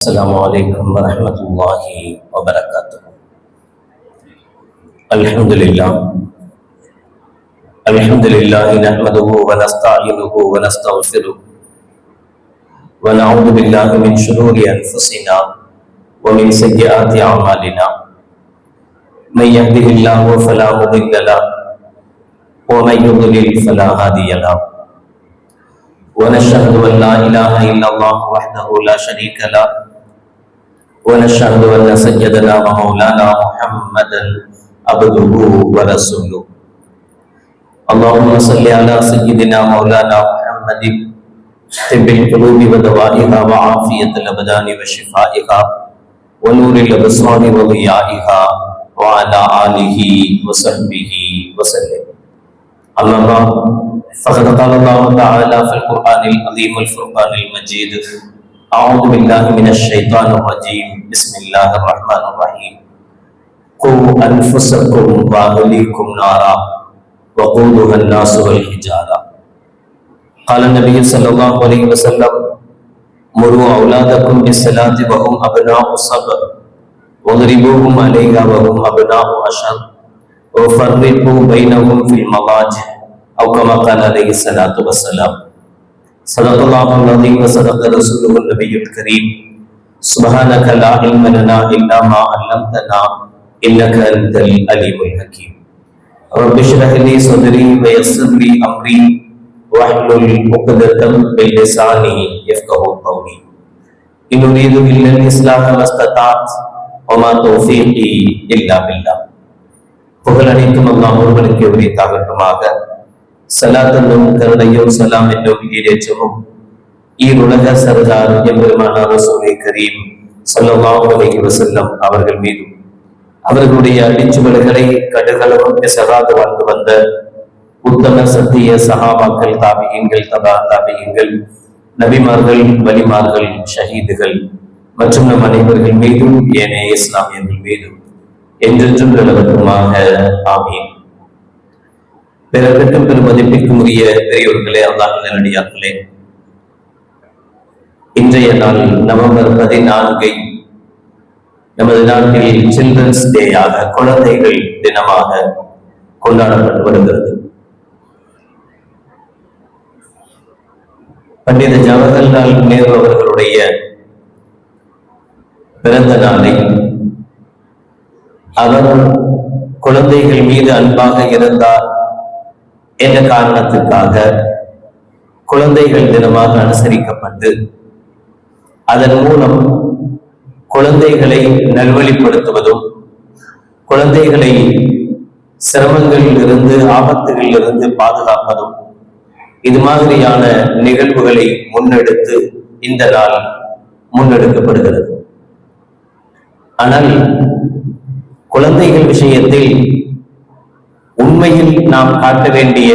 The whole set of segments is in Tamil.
السلام عليكم ورحمة الله وبركاته. الحمد لله نحمده ونستعينه ونستغفره ونعوذ بالله من شرور أنفسنا ومن سيئات أعمالنا. من يهده الله فلا مضل له ومن يضلل فلا هادي له. ونشهد أن لا إله إلا الله وحده لا شريك له ونشهد أن سيدنا ومولانا محمدا عبده ورسوله. اللهم صل على سيدنا مولانا محمد طب القلوب ودوائها وعافية الأبدان وشفائها ونور الأبصار وضيائها وعلى آله وصحبه وسلم. أما بعد فقد قال الله تعالى في القرآن العظيم الفرقان المجيد: أعوذ بالله من الشيطان الرجيم، بسم الله الرحمن الرحيم. قوا أنفسكم وأهليكم نارا وقودها الناس والحجارة. قال النبي صلى الله عليه وسلم: مروا أولادكم بالصلاة وهم أبناء الصبر واضربوهم عليها وهم أبناء عشر وفرقوا بينهم في المضاجع، أو كما قال عليه الصلاة والسلام. صدق الله العظيم وصدق رسوله النبي الكريم. سبحانك لا علم لنا إلا ما علمتنا إنك أنت العليم الحكيم. رب اشرح لي صدري ويسر لي أمري واحلل عقدة من لساني يفقهوا قولي. إن أريد إلا الإصلاح ما استطعت وما توفيقي إلا بالله. புகழ் அனைத்தும் அல்லாஹ் ஒருவனுக்கு உரித்தாகட்டுமாக. சலாத் என்னும் கருணையும் சலாம் என்னும் ஈரேற்றமும் ஈருலக சர்தார் எம்பெருமானார் ரசூலே கரீம் ஸல்லல்லாஹு அலைஹி வஸல்லம் அவர்கள் மீதும் அவர்களுடைய அடிச்சுவடுகளை கடுகளவும் செராது வாழ்ந்து வந்த உத்தம சத்திய சஹாபாக்கள், தாபியீன்கள், தபா தாபியீன்கள், நபிமார்கள், வலிமார்கள், ஷஹீதுகள் மற்றும் நம் அனைவர்கள் மீதும் ஏனைய இஸ்லாமியர்கள் மீதும் என்றென்றும் நிலவட்டுமாக. ஆமீன். பிறருக்கும் பெருமதிப்பிற்கும் உரிய பெரியோர்களே, அல்லாஹ் நல்லடியார்களே, இன்றைய நாள் நவம்பர் 14 நமது நாட்டில் சில்ட்ரன்ஸ் டேயாக, குழந்தைகள் தினமாக கொண்டாடப்பட்டு வருகிறது. பண்டித ஜவஹர்லால் நேரு அவர்களுடைய பிறந்த நாளை அவர் குழந்தைகள் மீது அன்பாக இருந்தார் என்ற காரணத்துக்காக குழந்தைகள் தினமாக அனுசரிக்கப்பட்டு அதன் மூலம் குழந்தைகளை நல்வழிப்படுத்துவதும், குழந்தைகளை சிரமங்களில் இருந்து, ஆபத்துகளில் இருந்து பாதுகாப்பதும், இது மாதிரியான நிகழ்வுகளை முன்னெடுத்து இந்த நாள் முன்னெடுக்கப்படுகிறது. ஆனால் குழந்தைகள் விஷயத்தில் உண்மையில் நாம் காட்ட வேண்டிய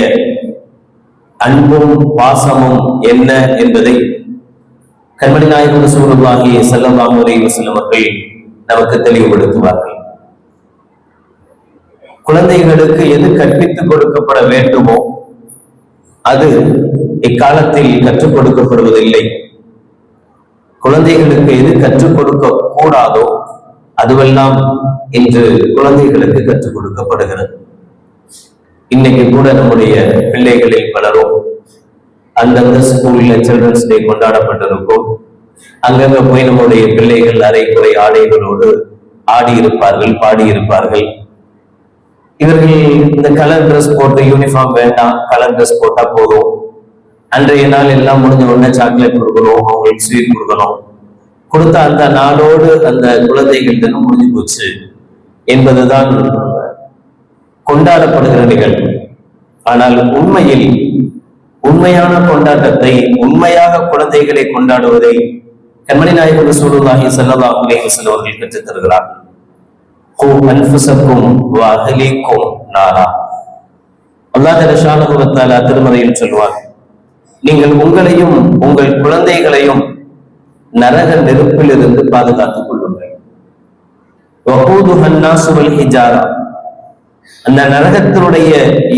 அன்பும் பாசமும் என்ன என்பதை கண்மணி நாயகம் ரசூலுல்லாஹி ஸல்லல்லாஹு அலைஹி வஸல்லம் அவர்கள் நமக்கு தெளிவுபடுத்துவார்கள். குழந்தைகளுக்கு எது கற்பித்துக் கொடுக்கப்பட வேண்டுமோ அது இக்காலத்தில் கற்றுக் கொடுக்கப்படுவதில்லை. குழந்தைகளுக்கு எது கற்றுக் கொடுக்க கூடாதோ அதுவெல்லாம் இன்று குழந்தைகளுக்கு கற்றுக் கொடுக்கப்படுகிறது. இன்னைக்கு கூட நம்முடைய பிள்ளைகளில் பலரும் அந்தந்த ஸ்கூல்ல சில்ட்ரன்ஸ் டே கொண்டாடப்பட்டிருக்கும். அங்கங்க போய் நம்முடைய பிள்ளைகள் அரைக்குறை ஆடைகளோடு ஆடி இருப்பார்கள், பாடியிருப்பார்கள். இவர்கள் இந்த கலர் ட்ரெஸ் போட்டு, யூனிஃபார்ம் வேண்டாம், கலர் ட்ரெஸ் போட்டா போதும், அன்றைய நாள் எல்லாம் முடிஞ்ச உடனே சாக்லேட் கொடுக்கணும், அவங்களுக்கு ஸ்வீட் கொடுக்கணும், கொடுத்த அந்த நாளோடு அந்த குழந்தைகள் தினம் முடிஞ்சு போச்சு என்பதுதான் கொண்டாடப்படுகிற நிகழ்வு. ஆனால் உண்மையில் உண்மையான கொண்டாட்டத்தை, உண்மையாக குழந்தைகளை கொண்டாடுவதை கண்மணி நாயகம் ரசூலுல்லாஹி ஸல்லல்லாஹு அலைஹி வஸல்லம் அவர்கள் கற்றுத் தருகிறார்கள். கூ அன்ஃபுஸக்கும் வ அஹ்லீக்கும் நாரா. அல்லாஹ் ஸுப்ஹானஹு வ தஆலா திருமறையில் சொல்வார், நீங்கள் உங்களையும் உங்கள் குழந்தைகளையும் நரக நெருப்பிலிருந்து பாதுகாத்துக் கொள்ளுங்கள். வகூதுஹா அன்-நாஸு வல் ஹிஜாரா. அந்த நரகத்தினுடைய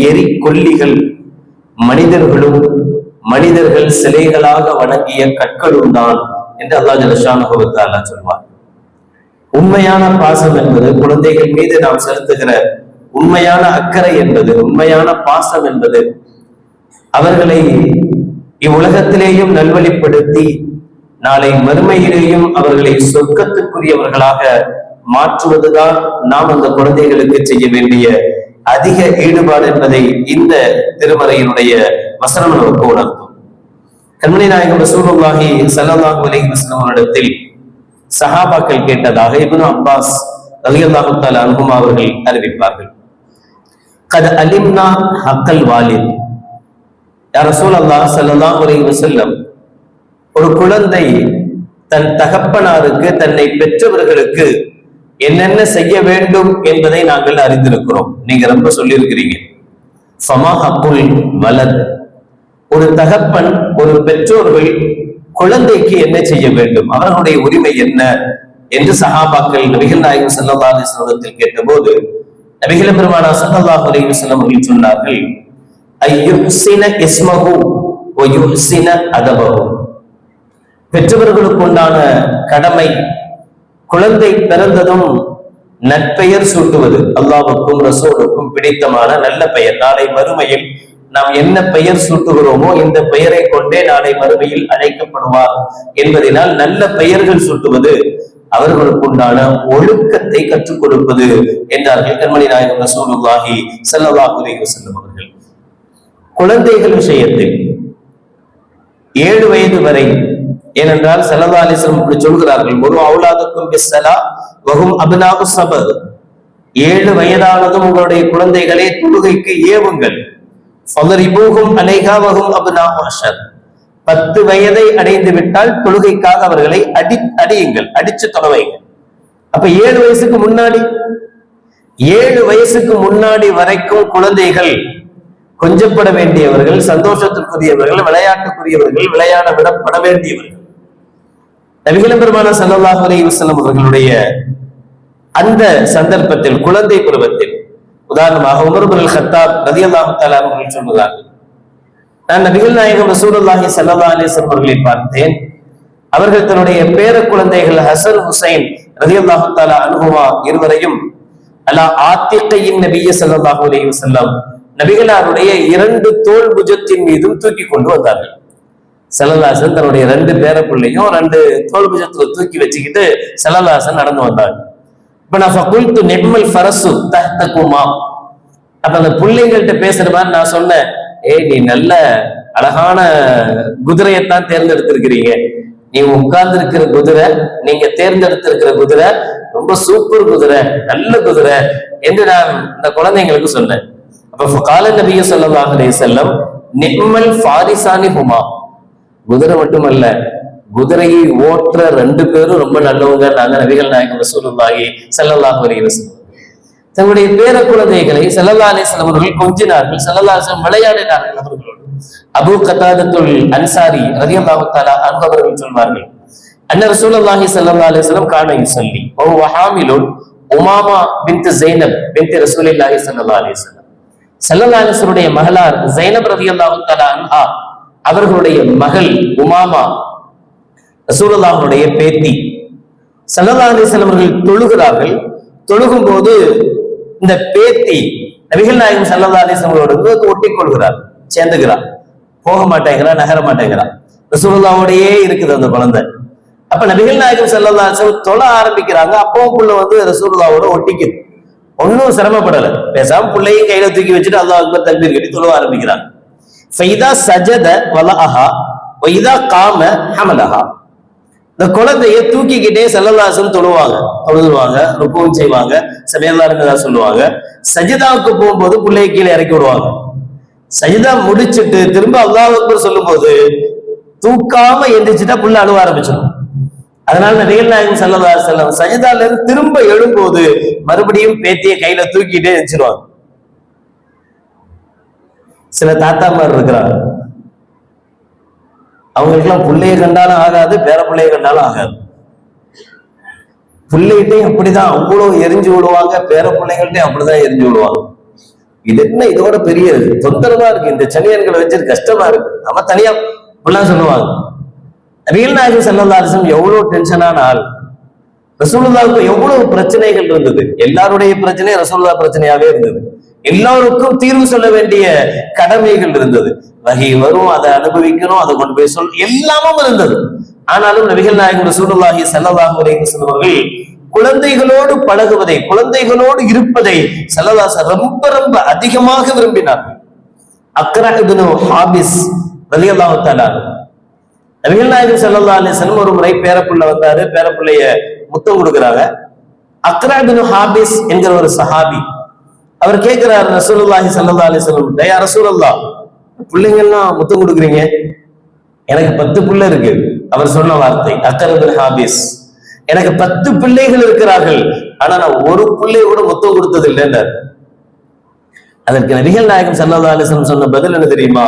எரி கொல்லிகள் மனிதர்களும் மனிதர்கள் சிலைகளாக வணங்கிய கற்களும் தான் என்று அல்லாஹ் ஜல்லஷானஹு வ தஆலா சொல்வார். உண்மையான பாசம் என்பது குழந்தைகள் மீது நாம் செலுத்துகிற உண்மையான அக்கறை என்பது, உண்மையான பாசம் என்பது அவர்களை இவ்வுலகத்திலேயும் நல்வழிப்படுத்தி நாளை மறுமையிலேயும் அவர்களை சொர்க்கத்துக்குரியவர்களாக மாற்றுவதுதான் நாம் அந்த குழந்தைகளுக்கு செய்ய வேண்டிய அதிக ஈடுபாடு என்பதை இந்த திருமறையினுடைய வசனம் நமக்கு உணர்த்தும். கண்மணி நாயகம் ரசூலுல்லாஹி ஸல்லல்லாஹு அலைஹி வஸல்லம் அவர்களிடத்தில் சஹாபாக்கள் கேட்டதாக இப்னு அப்பாஸ் ரலியல்லாஹு தஆலா அன்ஹுமா அவர்கள் அறிவிப்பார்கள். கத் அலிம்னா ஹக்கல் வாலித், யா ரசூலல்லாஹ் ஸல்லல்லாஹு அலைஹி வஸல்லம், ஒரு குழந்தை தன் தகப்பனாருக்கு, தன்னை பெற்றவர்களுக்கு என்னென்ன செய்ய வேண்டும் என்பதை நாங்கள் அறிந்திருக்கிறோம். நீங்க ரொம்ப சொல்லியிருக்கிறீங்க. ஃபமா ஹக்குல் வலத், ஒரு தகப்பன், ஒரு பெற்றோர்கள் குழந்தைக்கு என்ன செய்ய வேண்டும், அவர்களுடைய உரிமை என்ன என்று சஹாபாக்கள் நபிகள் நாயகம் ஸல்லல்லாஹு அலைஹி வஸல்லம் கேட்டபோது நபிகள் பெருமானார் ஸல்லல்லாஹு அலைஹி வஸல்லம் அவர்கள் சொன்னார்கள், அய்யுஹ்சின இஸ்மஹு வ யுஹ்சின அதபஹு. பெற்றவர்களுக்கு உண்டான கடமை குழந்தை பிறந்ததும் நற்பெயர் சூட்டுவது, அல்லாஹ்வுக்கும் ரசூலுக்கும் பிடித்தமான நல்ல பெயர். நாளை மறுமையில் நாம் என்ன பெயர் சூட்டுகிறோமோ இந்த பெயரை கொண்டே நாளை மறுமையில் அழைக்கப்படுவார் என்பதனால் நல்ல பெயர்கள் சூட்டுவது, அவர்களுக்கு உண்டான ஒழுக்கத்தை கற்றுக் கொடுப்பது என்றார்கள் கண்மணி நாயகம் ரசூலுல்லாஹி ஸல்லல்லாஹு அலைஹி வஸல்லம் அவர்கள். குழந்தைகள் விஷயத்தில் 7 வயது வரை, ஏனென்றால் ஸல்லல்லாஹு அலைஹி வஸல்லம் இப்படி சொல்கிறார்கள், ஒரு அவுலாதுக்கும் பிஸ்ஸலா வஹும் அப்னாஉ ஸபர், 7 வயதானதும் உங்களுடைய குழந்தைகளை தொழுகைக்கு ஏவுங்கள். ஃபதரிபூஹும் அலைஹா வஹும் அப்னாஉ அஷர், 10 வயதை அடைந்து விட்டால் தொழுகைக்காக அவர்களை அடியுங்கள், அடிச்சு தொலைவைங்க. அப்ப 7 வயசுக்கு முன்னாடி, 7 வயசுக்கு முன்னாடி வரைக்கும் குழந்தைகள் கொஞ்சப்பட வேண்டியவர்கள், சந்தோஷத்திற்குரியவர்கள், விளையாட்டுக்குரியவர்கள், விளையாட விடப்பட வேண்டியவர்கள். நபிகள் பெருமானார் ஸல்லல்லாஹு அலைஹி வஸல்லம் அவர்களுடைய அந்த சந்தர்ப்பத்தில், குழந்தை பருவத்தில், உதாரணமாக உமர் இப்னுல் கத்தாப் ரலியல்லாஹு தஆலா அவர்கள் சொல்கிறார்கள், நான் நபிகள் நாயகம் ரசூலுல்லாஹி ஸல்லல்லாஹு அலைஹி வஸல்லம் அவர்களை பார்த்தேன். அவர்கள் தன்னுடைய பேர குழந்தைகள் ஹசன் ஹுசைன் ரலியல்லாஹு தஆலா அன்ஹுமா இருவரையும் அலா ஆத்திகையின் நபிய ஸல்லல்லாஹு அலைஹி வஸல்லம், நபிகளாருடைய 2 தோல் புஜத்தின் மீதும் தூக்கி கொண்டு வந்தார்கள். ஸல்லல்லாஹு அலைஹி வஸல்லம் தன்னுடைய 2 பேர பிள்ளையும் 2 தோல் புஜத்துல தூக்கி வச்சுக்கிட்டு ஸல்லல்லாஹு அலைஹி வஸல்லம் நடந்து வந்தாங்க. இப்ப நான் ஃபகுல்து நிஅமல் ஃபரசு தஹ்தகுமா, அப்ப அந்த பிள்ளைங்கள்ட்ட பேசுற மாதிரி நான் சொன்னேன், நீ நல்ல அழகான குதிரையத்தான் தேர்ந்தெடுத்திருக்கிறீங்க, நீ உட்கார்ந்து இருக்கிற குதிரை, நீங்க தேர்ந்தெடுத்திருக்கிற குதிரை ரொம்ப சூப்பர் குதிரை, நல்ல குதிரை என்று நான் இந்த குழந்தைங்களுக்கு சொன்னேன். அப்ப கால நபிய ஸல்லல்லாஹு அலைஹி வஸல்லம் நிஅமல் ஃபாரிசானி ஹுமா, குதிரை மட்டுமல்ல, குதிரையை ஓட்டுற 2 பேரும் ரொம்ப நல்லவங்க நாங்க நபிகள் நாயகம் ரசூலுல்லாஹி ஸல்லல்லாஹு அலைஹி வஸல்லம். தங்களுடைய பேர குழந்தைகளை ஸல்லல்லாஹு அலைஹி வஸல்லம் அவர்கள் கொஞ்சினார்கள், ஸல்லல்லாஹு அலைஹி வஸல்லம் விளையாடினார்கள் அவர்களோடு. அபூ கதாதத்துல் அன்சாரி ரலியல்லாஹு தஆலா அன்ஹு அவர்கள் சொல்வார்கள், அன்ன ரசூலுல்லாஹி ஸல்லல்லாஹு அலைஹி வஸல்லம் கான யுஸல்லி வ ஹுவ ஹாமிலுன் உமாமா பின்த் ஸைனப் பின்த் ரசூலில்லாஹி ஸல்லல்லாஹு அலைஹி வஸல்லம். ஸல்லல்லாஹு அலைஹி வஸல்லம் மகளார் ஸைனப் ரலியல்லாஹு தஆலா அன்ஹா அவர்களுடைய மகள் உமாமா ரசூலுல்லாஹ்வுடைய பேத்தி. ஸல்லல்லாஹு அலைஹி வஸல்லம் அவர்கள் தொழுகிறார்கள். தொழுகும் போது இந்த பேத்தி நபிகள் நாயகம் ஸல்லல்லாஹு அலைஹி வஸல்லம் அவர்களோடு ஒட்டி கொள்கிறார், சேர்ந்துகிறார், போக மாட்டேங்கிறா, நகர மாட்டேங்கிறா, ரசூலுல்லாஹ்வோடையே இருக்குது அந்த குழந்தை. அப்ப நபிகள் நாயகம் ஸல்லல்லாஹு அலைஹி வஸல்லம் தொழ ஆரம்பிக்கிறாங்க. அப்பவும் புள்ள ரசூலுல்லாஹ்வோட ஒட்டிக்குது, ஒன்னும் சிரமப்படல, பேசாம பிள்ளையும் கையில தூக்கி வச்சுட்டு அல்லாஹ் அக்பர் தக்பீர் கட்டி தொழ ஆரம்பிக்கிறாங்க. ஃபைதா சஜத வலஅஹா வைதா காம ஹமலஹா, இந்த குழந்தைய தூக்கிக்கிட்டே ஸல்லல்லாஹு அலைஹி வஸல்லம் தொழுவாங்க, ருக்குவும் செய்வாங்க, சமையல்லா இருந்ததா சொல்லுவாங்க. சஜிதாவுக்கு போகும்போது பிள்ளையை கீழே இறக்கி விடுவாங்க. சஜிதா முடிச்சுட்டு திரும்ப அல்லாஹ் அக்பர் சொல்லும் போது தூக்காம எந்திரிச்சுட்டா புள்ள அழுவ ஆரம்பிச்சிடும். அதனால நபிகள் நாயகம் ஸல்லல்லாஹு அலைஹி வஸல்லம் சஜிதால இருந்து திரும்ப எழும்போது மறுபடியும் பேத்தியை கையில தூக்கிட்டே எந்திரிச்சிருவாங்க. சில தாத்தாமார் இருக்கிறாங்க, அவங்களுக்கெல்லாம் பிள்ளைய கண்டாலும் ஆகாது, பேர பிள்ளைய கண்டாலும் ஆகாது. பிள்ளைகிட்டையும் அப்படிதான் அவ்வளவு எரிஞ்சு விடுவாங்க, பேர பிள்ளைகள்ட்டையும் அப்படிதான் எரிஞ்சு விடுவாங்க. இது என்ன இதோட பெரிய தொந்தரவா இருக்கு, இந்த சனியன்களை வச்சு கஷ்டமா இருக்கு, நம்ம தனியா இப்படிலாம் சொல்லுவாங்க. நபிகள் நாயகம் ஸல்லல்லாஹு அலைஹி வஸல்லம் எவ்வளவு டென்ஷனான ஆள். ரசூலுல்லாஹ்வுக்கு எவ்வளவு பிரச்சனைகள் இருந்தது. எல்லாருடைய பிரச்சனை ரசூலுல்லாஹ் பிரச்சனையாவே இருந்தது. எல்லோருக்கும் தீர்வு சொல்ல வேண்டிய கடமைகள் இருந்தது. வகை வரும், அதை அனுபவிக்கணும், அதை கொண்டு போய் எல்லாமும் இருந்தது. ஆனாலும் நபிகள் நாயகம் ரசூலுல்லாஹி ஸல்லல்லாஹு அலைஹி வஸல்லம் அவர்கள் குழந்தைகளோடு பழகுவதை, குழந்தைகளோடு இருப்பதை ஸல்லல்லாஹு அலைஹி வஸல்லம் ரொம்ப ரொம்ப அதிகமாக விரும்பினார்கள். அக்ரா இப்னு ஹாபிஸ் ரலியல்லாஹு தஆலா நபிகள் நாயகம் ஸல்லல்லாஹு அலைஹி வஸல்லம் ஒரு முறை பேரப்புள்ள வந்தாரு, பேரப்புள்ளைய முத்தம் கொடுக்குறாங்க. அக்ரா இப்னு ஹாபிஸ் என்கிற ஒரு சஹாபி அவர் கேட்கிறார் ரசூலுல்லாஹி ஸல்லல்லாஹு அலைஹி வஸல்லம், யா ரசூலல்லாஹ், பிள்ளைங்கள்லாம் முத்தம் கொடுக்குறீங்க, எனக்கு 10 பிள்ளை இருக்கு. அவர் சொன்ன வார்த்தை அக்ரா இப்னு ஹாபிஸ், எனக்கு 10 பிள்ளைகள் இருக்கிறார்கள், ஆனா நான் ஒரு பிள்ளை கூட முத்தம் கொடுத்தது இல்லைன்னார். அதற்கு நபிகள் நாயகம் ஸல்லல்லாஹு அலைஹி வஸல்லம் சொன்ன பதில் என்ன தெரியுமா?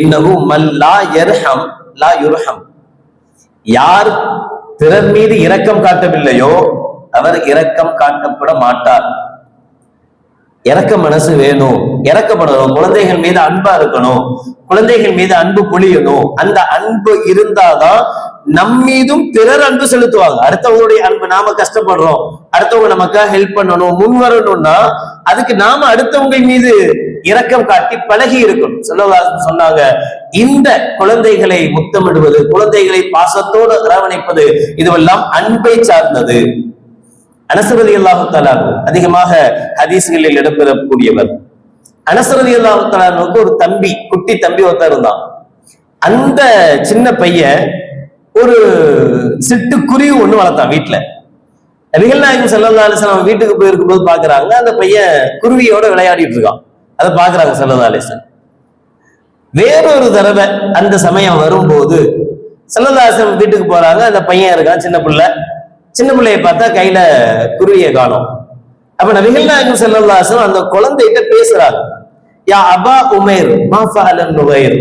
இன்னஹு மல் லா யர்ஹம் லா யுர்ஹம், யார் பிறர் மீது இரக்கம் காட்டவில்லையோ அவர் இரக்கம் காட்டப்பட மாட்டார். இரக்க மனசு வேணும், இறக்கப்படணும், குழந்தைகள் மீது அன்பா இருக்கணும், குழந்தைகள் மீது அன்பு பொழியணும். அந்த அன்பு இருந்தாதான் நம் மீதும் பிறர் அன்பு செலுத்துவாங்க. அடுத்தவங்களுடைய அன்பு, நாம கஷ்டப்படுறோம், அடுத்தவங்க நமக்காக ஹெல்ப் பண்ணணும், முன் வரணும்னா அதுக்கு நாம அடுத்தவங்க மீது இரக்கம் காட்டி பழகி இருக்கணும். சொன்னாங்க, இந்த குழந்தைகளை முத்தமிடுவது, குழந்தைகளை பாசத்தோடு அரவணைப்பது, இதுவெல்லாம் அன்பை சார்ந்தது. அனஸ் ரலியல்லாஹு தஆலா அதிகமாக ஹதீஸ்களில் இடம்பெறக்கூடியவர். அனஸ் ரலியல்லாஹு தஆலாவுக்கு ஒரு தம்பி, குட்டி தம்பி ஒருத்தர் இருந்தான். அந்த சின்ன பையன் ஒரு சிட்டுக்குருவி ஒண்ணு வளர்த்தான் வீட்டுல. நபிகள் நாயகம் ஸல்லல்லாஹு அலைஹி வஸல்லம் வீட்டுக்கு போயிருக்கும் போது பாக்குறாங்க, அந்த பையன் குருவியோட விளையாடிட்டு இருக்கான். அதை பாக்குறாங்க ஸல்லல்லாஹு அலைஹி வஸல்லம். வேறொரு தடவை அந்த சமயம் வரும்போது ஸல்லல்லாஹு அலைஹி வஸல்லம் வீட்டுக்கு போறாங்க. அந்த பையன் இருக்கான், சின்ன பிள்ளைய பார்த்தா கையில குருவியை காணோம். அப்ப நபிகள் நாயகம் ஸல்லல்லாஹு அலைஹி வஸல்லம் அந்த குழந்தைகிட்ட பேசுறாங்க, யா அபா உமைர் மா ஃபஅலன் நுகைர்,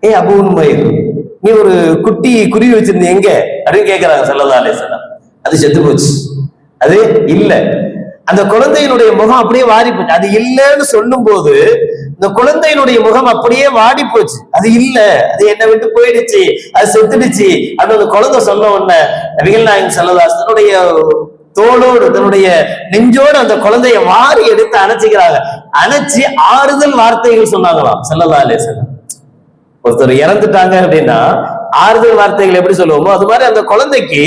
ஏ அபு உமைர், நீ ஒரு குட்டி குருவி வச்சிருந்தீங்க எங்க அப்படின்னு கேட்கிறாங்க ஸல்லல்லாஹு அலைஹி வஸல்லம். அது செத்து போச்சு, அது இல்ல. அந்த குழந்தையினுடைய முகம் அப்படியே வாடி போச்சு. அது இல்லைன்னு சொல்லும் போது இந்த குழந்தையினுடைய முகம் அப்படியே வாடி போச்சு. அது இல்ல, அது என்னை விட்டு போயிடுச்சு, அது செத்துடுச்சு அப்படின்னு அந்த குழந்தை சொல்ல உடனே நபிகள் நாயகம் ஸல்லல்லாஹு அலைஹி வஸல்லம் தன்னுடைய தோளோடு, தன்னுடைய நெஞ்சோடு அந்த குழந்தைய வாரி எடுத்து அணைச்சிக்கிறாங்க. அணைச்சி ஆறுதல் வார்த்தைகள் சொன்னாங்களாம் ஸல்லல்லாஹு அலைஹி வஸல்லம். ஒருத்தர் இறந்துட்டாங்க அப்படின்னா ஆறுதல் வார்த்தைகள் எப்படி சொல்லுவோமோ அது மாதிரி அந்த குழந்தைக்கு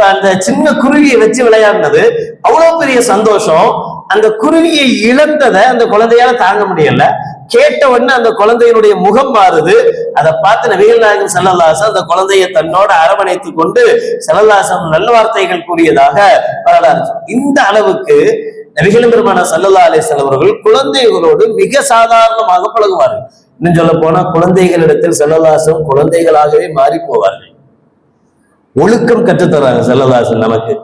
அந்த சின்ன குருவியை வச்சு விளையாடினது அவ்வளவு பெரிய சந்தோஷம். அந்த குருவியை இழந்ததை அந்த குழந்தையால தாங்க முடியல. கேட்ட உடனே அந்த குழந்தையினுடைய முகம் மாறுது. அதை பார்த்து நபிகள் நாயகம் ஸல்லல்லாஹு அலைஹி வஸல்லம் அந்த குழந்தையை தன்னோட அரவணைத்துக் கொண்டு ஸல்லல்லாஹு அலைஹி வஸல்லம் நல்ல வார்த்தைகள் கூறியதாக வரலாறு. இந்த அளவுக்கு நபிகள் பெருமானார் ஸல்லல்லாஹு அலைஹி வஸல்லம் அவர்கள் குழந்தைகளோடு மிக சாதாரணமாக பழகுவார்கள். இன்னும் சொல்ல போனா குழந்தைகளிடத்தில் ஸல்லல்லாஹு அலைஹி வஸல்லம் குழந்தைகளாகவே மாறி போவார்கள். ஒழுக்கம் கற்றுத்தர்றாங்க ஸல்லல்லாஹு அலைஹி வஸல்லம் நமக்கு.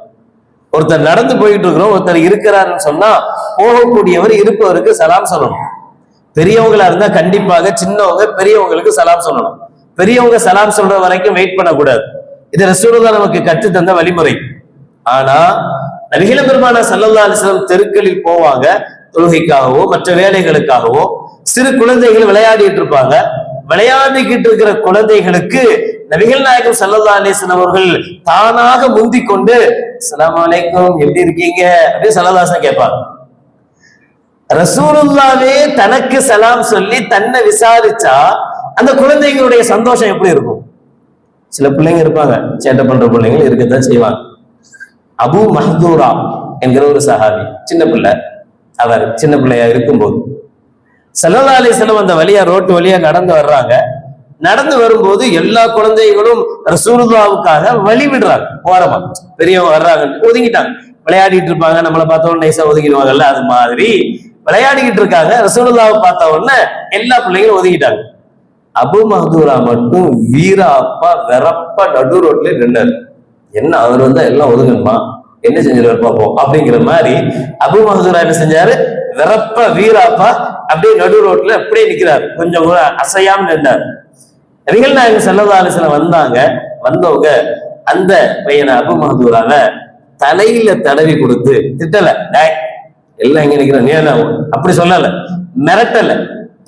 ஒருத்தர் நடந்து போயிட்டு இருக்கிறோம், ஒருத்தர் இருக்கிறாருன்னு சொன்னா போகக்கூடியவர் இருப்பவருக்கு சலாம் சொல்லணும். பெரியவங்களா இருந்தா கண்டிப்பாக சின்னவங்க பெரியவங்களுக்கு சலாம் சொல்லணும். பெரியவங்க சலாம் சொல்ற வரைக்கும் வெயிட் பண்ணக்கூடாது. இது ரசூலுல்லாஹ் நமக்கு கற்று தந்த வழிமுறை. ஆனா நபிகள் பெருமானார் ஸல்லல்லாஹு அலைஹி வஸல்லம் தெருக்களில் போவாங்க, தொழுகைக்காகவோ மற்ற வேலைகளுக்காகவோ. சிறு குழந்தைகள் விளையாடிட்டு இருப்பாங்க. விளையாடிக்கிட்டு இருக்கிற குழந்தைகளுக்கு நபிகள் நாயகம் ஸல்லல்லாஹு அலைஹி வஸல்லம் அவர்கள் தானாக முந்திக் கொண்டு அஸ்ஸலாமு அலைக்கும், எப்படி இருக்கீங்க அப்படின்னு ஸல்லல்லாஹு அலைஹி வஸல்லம் கேட்பாங்க. ரசூலுல்லாவே தனக்கு சலாம் சொல்லி தன்னை விசாரிச்சா அந்த குழந்தைங்களுடைய சந்தோஷம் எப்படி இருக்கும்? சில பிள்ளைங்க இருப்பாங்க, சேட்டை பண்ற பிள்ளைங்க இருக்கத்தான் செய்வாங்க. அபு மஹ்தூரா என்கிற ஒரு சஹாபி, சின்ன பிள்ளை. அவர் சின்ன பிள்ளையா இருக்கும்போது ஸல்லல்லாஹு அலைஹி வஸல்லம் அந்த வழியா, ரோட்டு வழியா நடந்து வர்றாங்க. நடந்து வரும்போது எல்லா குழந்தைகளும் ரசூலுல்லாவுக்காக வழி விடுறாங்க. ஓரமா பெரியவங்க வர்றாங்க, ஒதுங்கிட்டாங்க. விளையாடிட்டு இருப்பாங்க, நம்மளை பார்த்த உடனே நைசா ஒதுக்கிடுவாங்கல்ல, அது மாதிரி விளையாடிக்கிட்டு இருக்காங்க. ரசூலுல்லாவை பார்த்த உடனே எல்லா பிள்ளைங்களும் ஒதுக்கிட்டாங்க. அபு மஹ்தூரா மட்டும் வீரா அப்பா வெறப்பா நடு ரோட்ல நின்னாரு. என்ன அவர் வந்தா எல்லாம் ஒதுங்கணுமா, என்ன செஞ்சிருவாரு பார்ப்போம் அப்படிங்கிற மாதிரி அபு மஹ்தூரா என்ன செஞ்சாரு, வெறப்பா வீராப்பா அப்படியே நடு ரோட்ல அப்படியே நிக்கிறாரு, கொஞ்சம் கூட அசையாம நின்றாரு. நபிகள் நாயகம் ஸல்லல்லாஹு அலைஹி வஸல்லம் வந்தாங்க. வந்தவங்க அந்த பையனை அபு மஹ்தூராவ தலையில தடவி கொடுத்து திட்டல, எல்லாம் இங்க நிக்கிற நீ அப்படி சொல்லல, மிரட்டல,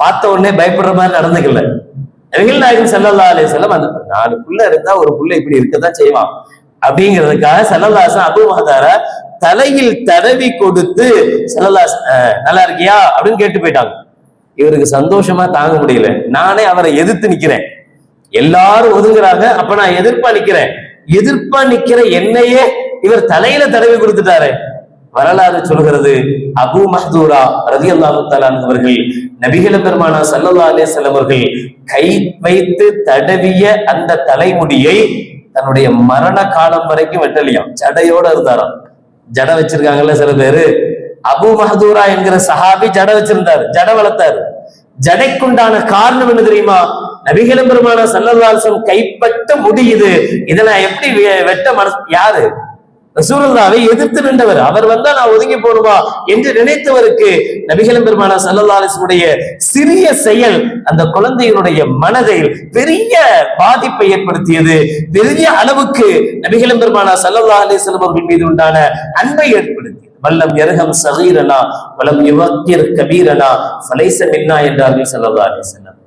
பார்த்த உடனே பயப்படுற மாதிரி நடந்துக்கல. நபிகள் நாயகம் ஸல்லல்லாஹு அலைஹி வஸல்லம் அந்த 4 புள்ள இருந்தா ஒரு புள்ள இப்படி இருக்கதான் செய்வான் அப்படிங்கிறதுக்காக ஸல்லல்லாஹு அலைஹி வஸல்லம் அபூ மஹ்தார தலையில் தடவி கொடுத்து ஸல்லல்லாஹு நல்லா இருக்கியா அப்படின்னு கேட்டு போயிட்டாங்க. இவருக்கு சந்தோஷமா தாங்க முடியல. நானே அவரை எதிர்த்து நிக்கிறேன், எல்லாரும் ஒதுங்குறாங்க, அப்ப நான் எதிர்ப்பா நிக்கிற என்னையே இவர் தலையில தடவி கொடுத்துட்டாரு. வரலாறு சொல்கிறது, அபூ மஹ்தூரா ரலியல்லாஹு தஆலா அவர்கள் நபிகள் பெருமானார் ஸல்லல்லாஹு அலைஹி வஸல்லம் அவர்கள் கை வைத்து தடவிய அந்த தலைமுடியை தன்னுடைய மரண காலம் வரைக்கும் வெட்டலியாம், ஜடையோட இருந்தாராம். ஜடை வச்சிருக்காங்கல்ல சில பேரு, அபூ மஹ்தூரா என்கிற சஹாபி ஜடை வச்சிருந்தாரு, ஜடை வளர்த்தாரு. ஜடைக்குண்டான காரணம் என்ன தெரியுமா? நபிகள் பெருமானார் ஸல்லல்லாஹு அலைஹி வஸல்லம் கைப்பட்ட முடியுது, இதை நான் எப்படி வெட்ட யாரு? ரசூலுல்லாஹ்வை எதிர்த்து நின்றவர். அவர் வந்தா நான் ஒதுங்கி போடுவா என்று நினைத்தவருக்கு நபிகள் பெருமானார் ஸல்லல்லாஹு அலைஹி வஸல்லம் சிறிய செயல் அந்த குழந்தையினுடைய மனதில் பெரிய பாதிப்பை ஏற்படுத்தியது. பெரிய அளவுக்கு நபிகள் பெருமானார் ஸல்லல்லாஹு அலைஹி வஸல்லம் அவர்கள் மீது உண்டான அன்பை ஏற்படுத்தியது. வல்லம் யர்ஹம் ஸகீரனா வலம் யுவக்கிர் கபீரனா ஃபலைஸ மின்னா என்றார்கள் ஸல்லல்லாஹு அலைஹி வஸல்லம்.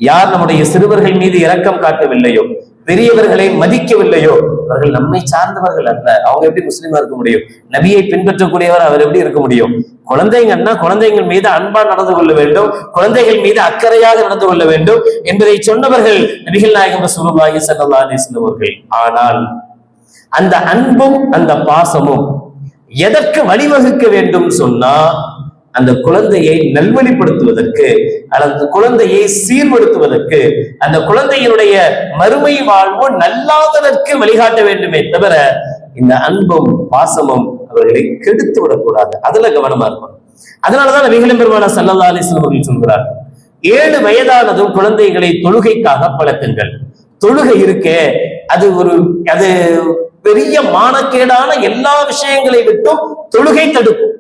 யார் நம்முடைய சிறுவர்கள் மீது இரக்கம் காட்டவில்லையோ, பெரியவர்களை மதிக்கவில்லையோ, அவர்கள் நம்மை சார்ந்தவர்கள் அல்ல. அவங்க எப்படி முஸ்லீமா இருக்க முடியும்? நபியை பின்பற்றக்கூடியவர் அவர் எப்படி இருக்க முடியும்? குழந்தைங்கன்னா குழந்தைகள் மீது அன்பா நடந்து கொள்ள வேண்டும், குழந்தைகள் மீது அக்கறையாக நடந்து கொள்ள வேண்டும் என்பதை சொன்னவர்கள் நபிகள் நாயகம் ரசூலுல்லாஹி ஸல்லல்லாஹு அலைஹி வஸல்லம் அவர்கள். ஆனால் அந்த அன்பும் அந்த பாசமும் எதற்கு வழிவகுக்க வேண்டும் சொன்னா, அந்த குழந்தையை நல்வழிப்படுத்துவதற்கு, அந்த குழந்தையை சீர்படுத்துவதற்கு, அந்த குழந்தையினுடைய மறுமை வாழ்வு நல்லாததற்கு வழிகாட்ட வேண்டுமே தவிர இந்த அன்பும் பாசமும் அவர்களை கெடுத்து விடக்கூடாது. அதுல கவனமா இருக்கும். அதனாலதான் நபிகள் பெருமானார் ஸல்லல்லாஹு அலைஹி வஸல்லம் அவர்கள் சொல்கிறார், 7 வயதானதும் குழந்தைகளை தொழுகைக்காக பழக்குங்கள். தொழுகை இருக்கே அது பெரிய மானக்கேடான எல்லா விஷயங்களை விட்டும் தொழுகை தடுக்கும்.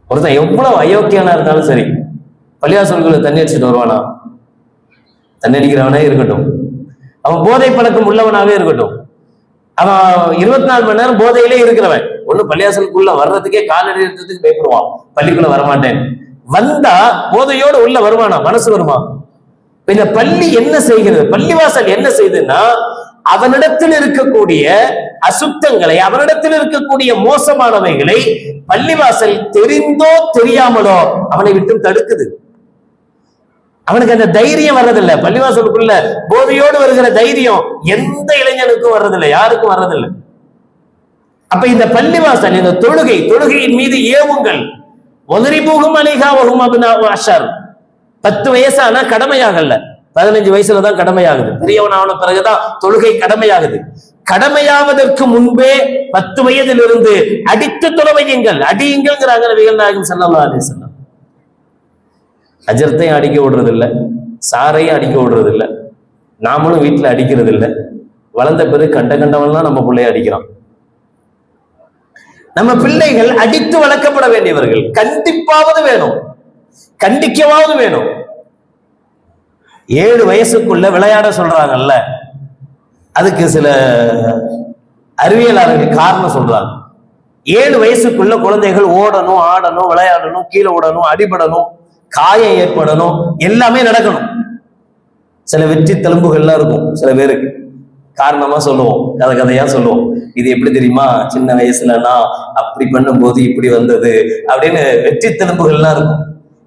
ஒருத்தன் எவ்வளவு அயோக்கியனா இருந்தாலும் சரி, பள்ளியாசல்களை தண்ணி அடிச்சுட்டு வருவானா? தண்ணி அடிக்கிறவனே இருக்கட்டும், அவன் போதை பழக்கம் உள்ளவனாவே இருக்கட்டும், அவன் 24 மணி நேரம் போதையிலே இருக்கிறவன், ஒண்ணு பள்ளியாசலுக்குள்ள வர்றதுக்கே காலடி எடுத்ததுக்கு பயப்படுவான், பள்ளிக்குள்ள வரமாட்டேன். வந்தா போதையோடு உள்ள வருவானா? மனசு வருமா? இந்த பள்ளி என்ன செய்கிறது? பள்ளிவாசல் என்ன செய்யுதுன்னா, அவனிடத்தில் இருக்கக்கூடிய அசுத்தங்களை, அவனிடத்தில் இருக்கக்கூடிய மோசமானவைகளை பள்ளிவாசல் தெரிந்தோ தெரியாமலோ அவனை விட்டு தடுக்குது. அவனுக்கு அந்த தைரியம் வர்றதில்லை. பள்ளிவாசலுக்குள்ள போதையோடு வருகிற தைரியம் எந்த இளைஞனுக்கும் வர்றதில்லை, யாருக்கும் வர்றதில்லை. அப்ப இந்த பள்ளிவாசல், இந்த தொழுகையின் மீது ஏவுங்கள். ஒதரிபூகும் அலிகாவகும் அபினா அஷர். 10 வயசானா கடமையாகல, 15 வயசுலதான் கடமையாகுது. பெரியவனான பிறகுதான் தொழுகை கடமையாகுது. கடமையாவதற்கு முன்பே 10 வயதிலிருந்து அடித்து தொலைவையுங்கள், அடியுங்கள்ங்கிறாங்க நபிகள் நாயகம் ஸல்லல்லாஹு அலைஹி வஸல்லம். அஜரத்தையும் அடிக்க விடுறது இல்லை, சாரையும் அடிக்க விடுறது இல்லை, நாமளும் வீட்டுல அடிக்கிறது இல்லை. வளர்ந்த பிறகு கண்டவன்லாம் நம்ம பிள்ளைய அடிக்கிறான். நம்ம பிள்ளைகள் அடித்து வளர்க்கப்பட வேண்டியவர்கள். கண்டிப்பாவது வேணும், கண்டிக்கவாவது வேணும். 7 வயசுக்குள்ள விளையாட சொல்றாங்கல்ல, அதுக்கு சில அறிவியலாளர்கள் காரணம் சொல்றாங்க. 7 வயசுக்குள்ள குழந்தைகள் ஓடணும், ஆடணும், விளையாடணும், கீழே ஓடணும், அடிபடணும், காயம் ஏற்படணும், எல்லாமே நடக்கணும். சில வெற்றி தழும்புகள்லாம் இருக்கும் சில பேருக்கு. காரணமா சொல்லுவோம், கதையா சொல்லுவோம். இது எப்படி தெரியுமா, சின்ன வயசுலனா அப்படி பண்ணும்போது இப்படி வந்தது அப்படின்னு வெற்றி தழும்புகள்லாம் இருக்கும்.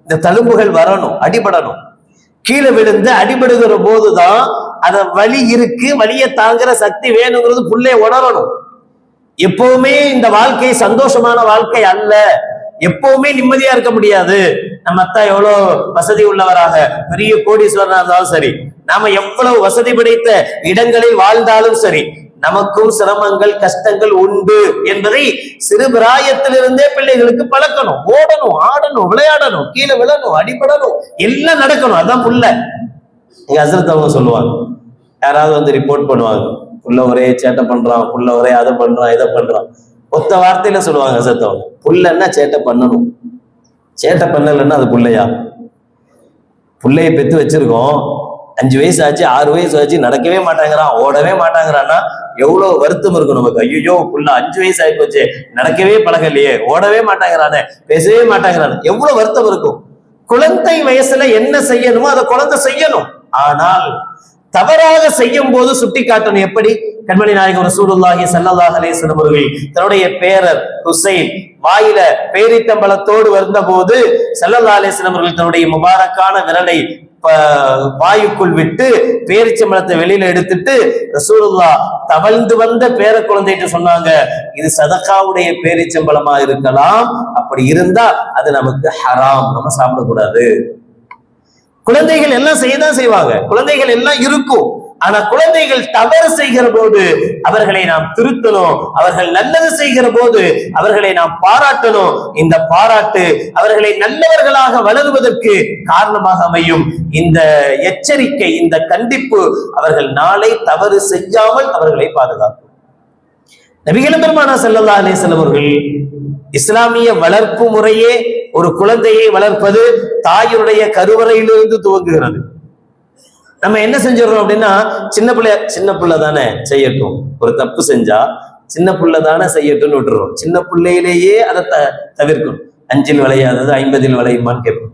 இந்த தழும்புகள் வரணும், அடிபடணும். கீழே விழுந்து அடிபடுகிற போதுதான் அத வலி இருக்கு, வலியை தாங்குற சக்தி வேணுங்கிறது புள்ளைய உணரணும். எப்பவுமே இந்த வாழ்க்கை சந்தோஷமான வாழ்க்கை அல்ல, எப்பவுமே நிம்மதியா இருக்க முடியாது. நம்ம அத்தா எவ்வளவு வசதி உள்ளவராக பெரிய கோடீஸ்வரனா இருந்தாலும் சரி, நாம எவ்வளவு வசதி படைத்த இடங்களில் வாழ்ந்தாலும் சரி, நமக்கும் சிரமங்கள் கஷ்டங்கள் உண்டு என்பதை சிறு பிராயத்திலிருந்தே பிள்ளைகளுக்கு பழக்கணும். ஓடணும், ஆடணும், விளையாடணும், கீழே விழணும், அடிபடணும், எல்லாம் நடக்கணும். அதான் புள்ள. எங்க ஹஸ்ரத் அவங்க சொல்லுவாங்க, யாராவது வந்து ரிப்போர்ட் பண்ணுவாங்க, புள்ள ஒரே சேட்டை பண்றான், புள்ள ஒரே அதை பண்றான், இதை பண்றான். ஒத்த வார்த்தையில சொல்லுவாங்க ஹஸ்ரத் அவங்க, புள்ளன்னா சேட்டை பண்ணணும், சேட்டை பண்ணலன்னா அது புள்ளையா? புள்ளைய பெத்து வச்சிருக்கோம், 5 வயசு ஆச்சு, 6 வயசு ஆச்சு, நடக்கவே மாட்டாங்கிறான், ஓடவே மாட்டாங்கிறான்னா எவ்வளவு வருத்தம் இருக்கும் நமக்கு. ஐயோ புள்ள 5 வயசு ஆகி போச்சு, நடக்கவே பழகலையே, ஓடவே மாட்டாங்கிறானே, பேசவே மாட்டாங்கிறானே, எவ்வளவு வருத்தம் இருக்கும். குழந்தை வயசுல என்ன செய்யணுமோ அதை குழந்தை செய்யணும். ஆனால் தவறாக செய்யும் போது சுட்டி காட்டணும். எப்படி? கண்மணி நாயகம் ரசூலுல்லாஹி ஸல்லல்லாஹு அலைஹி வஸல்லம் அவர்கள் தன்னுடைய பேரர் ஹுசைன் வாயில பேரித்தம்பளத்தோடு வந்த போது ஸல்லல்லாஹு அலைஹி வஸல்லம் அவர்கள் தன்னுடைய முபாரக்கான விரலை வாயுக்குள் விட்டு பேரிச்சம்பளத்தை வெளியில எடுத்துட்டு ரசூலுல்லாஹ் தவழ்ந்து வந்த பேர குழந்தைட்டு சொன்னாங்க, இது சதகாவுடைய பேரிச்சம்பளமா இருக்கலாம், அப்படி இருந்தா அது நமக்கு ஹராம், நம்ம சாப்பிடக்கூடாது. குழந்தைகள் எல்லாம் செய்யதான் செய்வாங்க, குழந்தைகள் எல்லாம் இருக்கும். ஆனா குழந்தைகள் தவறு செய்கிற போது அவர்களை நாம் திருத்தணும், அவர்கள் நல்லது செய்கிற போது அவர்களை நாம் பாராட்டணும். இந்த பாராட்டு அவர்களை நல்லவர்களாக வளருவதற்கு காரணமாக அமையும். இந்த எச்சரிக்கை, இந்த கண்டிப்பு அவர்கள் நாளை தவறு செய்யாமல் அவர்களை பாதுகாக்கும். நபிகள் பெருமானார் ஸல்லல்லாஹு அலைஹி வஸல்லம் அவர்கள் இஸ்லாமிய வளர்ப்பு முறையே ஒரு குழந்தையை வளர்ப்பது தாயுடைய கருவறையிலிருந்து துவங்குகிறது. நம்ம என்ன செஞ்சிடறோம் அப்படின்னா, சின்ன பிள்ளை தானே செய்யட்டும், ஒரு தப்பு செஞ்சா சின்ன பிள்ளை தானே செய்யட்டும்னு விட்டுறோம். சின்ன பிள்ளையிலேயே அதை தவிர்க்கும். 5 விளையாதது 50 விளையுமான்னு கேட்போம்.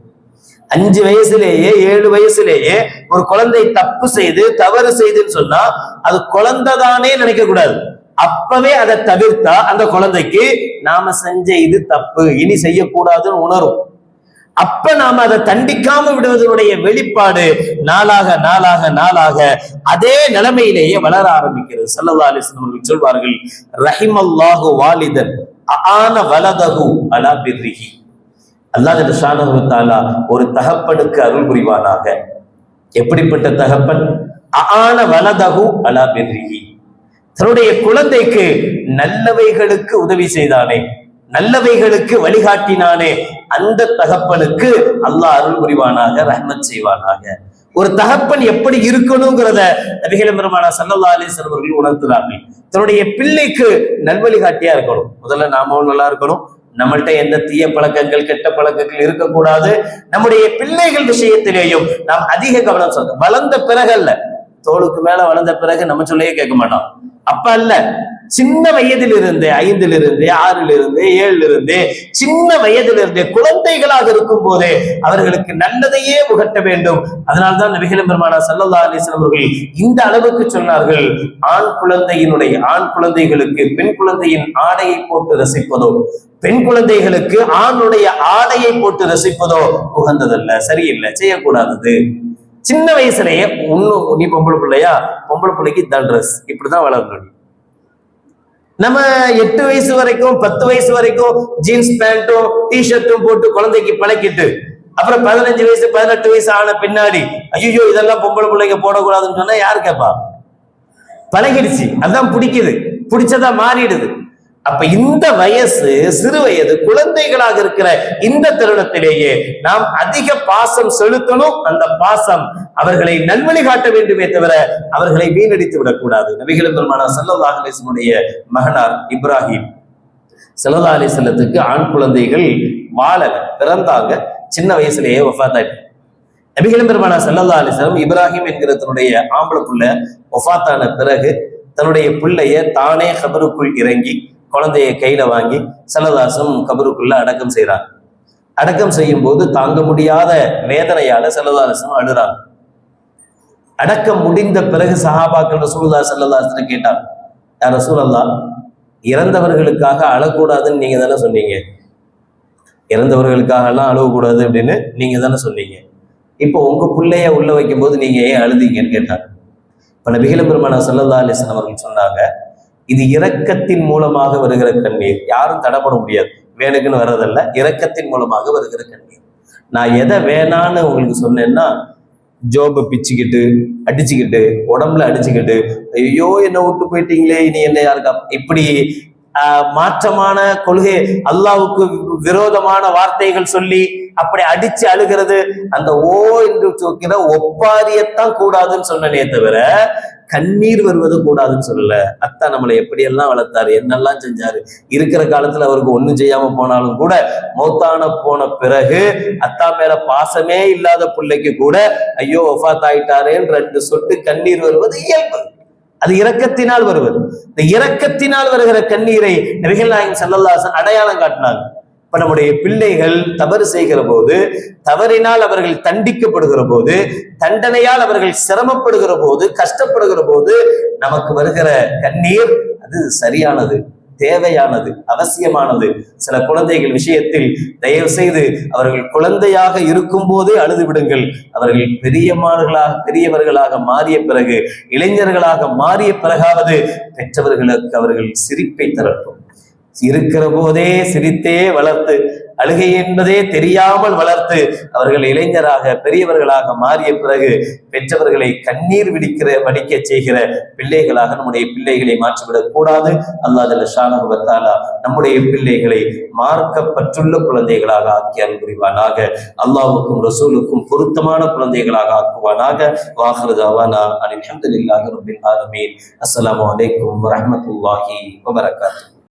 5 வயசுலேயே 7 வயசுலேயே ஒரு குழந்தை தப்பு செய்து தவறு செய்துன்னு சொன்னா அது குழந்தைதானே நினைக்க கூடாது. அப்பவே அதை தவிர்த்தா அந்த குழந்தைக்கு நாம செஞ்ச இது தப்பு, இனி செய்யக்கூடாதுன்னு உணரும். அப்ப நாம அதை தண்டிக்காம விடுவதனுடைய வெளிப்பாடு நாளாக நாளாக நாளாக அதே நிலைமையிலேயே வளர ஆரம்பிக்கிறது. ஸல்லல்லாஹு அலைஹி வஸல்லம் அவர்கள் சொல்வார்கள், ரஹிமல்லாஹு வாலிதன் ஆன வலதஹு அலா பிர்ரிஹி. அல்லாஹ் சுப்ஹானஹு வ தஆலா ஒரு தகப்பனுக்கு அருள் புரிவானாக. எப்படிப்பட்ட தகப்பன்? ஆன வலதஹு அலா பிர்ரிஹி, தன்னுடைய குழந்தைக்கு நல்லவைகளுக்கு உதவி செய்தானே, நல்லவைகளுக்கு வழிகாட்டினானே, அந்த தகப்பனுக்கு அல்லாஹ் அருள் புரிவானாக, ரஹ்மத் செய்வானாக. ஒரு தகப்பன் எப்படி இருக்கணுங்கிறத நபிகள் பெருமானார் ஸல்லல்லாஹு அலைஹி வஸல்லம் அவர்கள் உணர்த்துறார்கள். தன்னுடைய பிள்ளைக்கு நல்வழிகாட்டியா இருக்கணும். முதல்ல நாமும் நல்லா இருக்கணும், நம்மள்ட்ட எந்த தீய பழக்கங்கள் கெட்ட பழக்கங்கள் இருக்கக்கூடாது. நம்முடைய பிள்ளைகள் விஷயத்திலேயும் நாம் அதிக கவனம் சொல்லணும். வளர்ந்த பிறகு அல்ல, தோளுக்கு மேல வளர்ந்த பிறகு நம்ம சொல்லையே கேட்க மாட்டோம், அப்ப அல்ல. சின்ன வயதிலிருந்து 5லிருந்து 6லிருந்து 7லிருந்து சின்ன வயதிலிருந்து குழந்தைகளாக இருக்கும் போதே அவர்களுக்கு நல்லதையே உகட்ட வேண்டும். அதனால்தான் நபிகள் பெருமானார் ஸல்லல்லாஹு அலைஹி வஸல்லம் அவர்கள் இந்த அளவுக்கு சொன்னார்கள், ஆண் குழந்தைகளுக்கு பெண் குழந்தையின் ஆடையை போட்டு ரசிப்பதோ, பெண் குழந்தைகளுக்கு ஆணுடைய ஆடையை போட்டு ரசிப்பதோ உகந்ததல்ல, சரியில்லை, செய்யக்கூடாதது. சின்ன வயசுலயே நீ பொம்பளை பிள்ளையா, பொம்பளை பிள்ளைக்கு தான் ட்ரெஸ், இப்படிதான் வளரணும். நம்ம 8 வயசு வரைக்கும் 10 வயசு வரைக்கும் ஜீன்ஸ் பேண்ட்டும் டிஷர்ட்டும் போட்டு குழந்தைக்கு பழக்கிட்டு, அப்புறம் 15 வயசு 18 வயசு ஆன பின்னாடி ஐயோ இதெல்லாம் பொம்பளை பிள்ளைங்க போடக்கூடாதுன்னு சொன்னா யாரு கேட்பா? பழகிடுச்சு, அதான் பிடிக்குது, பிடிச்சதா மாறிடுது. அப்ப இந்த வயசு, சிறு வயது குழந்தைகளாக இருக்கிற இந்த தருணத்திலேயே நாம் அதிக பாசம் செலுத்தணும். அந்த பாசம் அவர்களை நல்வழி காட்ட வேண்டுமே தவிர அவர்களை வீணடித்து விடக்கூடாது. நபிகள் பெருமானார் ஸல்லல்லாஹு அலைஹி வஸல்லம் மகனார் இப்ராஹிம் ஸல்லல்லாஹு அலைஹி வஸல்லத்துக்கு ஆண் குழந்தைகள் வாழல, பிறந்தாங்க, சின்ன வயசுலேயே வஃபாத்தாயிட்டாங்க. நபிகள் பெருமானார் ஸல்லல்லாஹு அலைஹி வஸல்லம் இப்ராஹிம் என்கிற தன்னுடைய ஆம்பளை புள்ள வஃபாத்தான பிறகு தன்னுடைய பிள்ளைய தானே கபருக்குள் இறங்கி குழந்தைய கையில வாங்கி ஸல்லல்லாஹு கபருக்குள்ள அடக்கம் செய்யறாங்க. அடக்கம் செய்யும் போது தாங்க முடியாத வேதனையால ஸல்லல்லாஹு அழுறாங்க. அடக்கம் முடிந்த பிறகு சஹாபாக்கள் ரசூலுல்லாஹி ஸல்லல்லாஹு அலைஹி வஸல்லம் கேட்டாங்க, யா ரசூலல்லாஹ், இறந்தவர்களுக்காக அழக்கூடாதுன்னு நீங்க தானே சொன்னீங்க, இறந்தவர்களுக்காக எல்லாம் அழக்கூடாது அப்படின்னு நீங்க தானே சொன்னீங்க, இப்போ உங்க பிள்ளைய உள்ள வைக்கும் போது நீங்க ஏன் அழுதீங்கன்னு கேட்டாங்க. இப்ப நபிகள் பெருமானார் ஸல்லல்லாஹு அலைஹி வஸல்லம் அவர்கள் சொன்னாங்க, இது இரக்கத்தின் மூலமாக வருகிற கண்ணீர், யாரும் தடைப்பட முடியாது, வேணுக்குன்னு வர்றதல்ல, இரக்கத்தின் மூலமாக வருகிற கண்ணீர். நான் எதை வேணான்னு உங்களுக்கு சொன்னேன்னா, ஜோபை பிச்சுக்கிட்டு அடிச்சுக்கிட்டு உடம்புல அடிச்சுக்கிட்டு ஐயோ என்ன விட்டு போயிட்டீங்களே இனி என்ன யாருக்கா, இப்படி மாற்றமான கொள்கை, அல்லாஹ்வுக்கு விரோதமான வார்த்தைகள் சொல்லி அப்படி அடிச்சு அழுகிறது, அந்த ஓ என்று சொல்கிற ஒப்பாரியத்தான் கூடாதுன்னு சொன்னனே தவிர கண்ணீர் வருவது கூடாதுன்னு சொல்லல. அத்தா நம்மளை எப்படியெல்லாம் வளர்த்தாரு, என்னெல்லாம் செஞ்சாரு, இருக்கிற காலத்துல அவருக்கு ஒண்ணும் செய்யாம போனாலும் கூட மௌத்தான போன பிறகு அத்தா மேல பாசமே இல்லாத பிள்ளைக்கு கூட ஐயோ வஃபாத் ஆயிட்டாரேன்னு 2 சொட்டு கண்ணீர் வருவது இயல்பு. அது இரக்கத்தினால் வருவது. இந்த இரக்கத்தினால் வருகிற கண்ணீரை நபிகள் நாயகம் ஸல்லல்லாஹு அலைஹி வஸல்லம் அடையாளம் காட்டினாங்க. இப்ப நம்முடைய பிள்ளைகள் தவறு செய்கிற போது, தவறினால் அவர்கள் தண்டிக்கப்படுகிற போது, தண்டனையால் அவர்கள் சிரமப்படுகிற போது, கஷ்டப்படுகிற போது நமக்கு வருகிற கண்ணீர் அது சரியானது, தேவையானது, அவசியமானது. சில குழந்தைகள் விஷயத்தில் தயவு செய்து அவர்கள் குழந்தையாக இருக்கும் போதே அழுது விடுங்கள். அவர்கள் பெரியவர்களாக மாறிய பிறகு, இளைஞர்களாக மாறிய பிறகாவது பெற்றவர்களுக்கு அவர்கள் சிரிப்பை தரட்டும். இருக்கிற போதே சிரித்தே வளர்த்து, அழுகை என்பதே தெரியாமல் வளர்த்து அவர்கள் இளைஞராக பெரியவர்களாக மாறிய பிறகு பெற்றவர்களை கண்ணீர் வடிக்க செய்கிற பிள்ளைகளாக நம்முடைய பிள்ளைகளை மாற்றிவிடக் கூடாது. அல்லாஹ் ஜல்ல ஷானஹு வ தஆலா நம்முடைய பிள்ளைகளை மார்க்கப்பற்றுள்ள குழந்தைகளாக ஆக்கி அருள் புரிவானாக. அல்லாஹ்வுக்கும் ரசூலுக்கும் பொருத்தமான குழந்தைகளாக ஆக்குவானாக. வாஹிரு தஅவானா அல்ஹம்துலில்லாஹி ரப்பில் ஆலமீன். அஸ்ஸலாமு அலைக்கும் வரஹ்மத்துல்லாஹி வபரகாத்துஹு.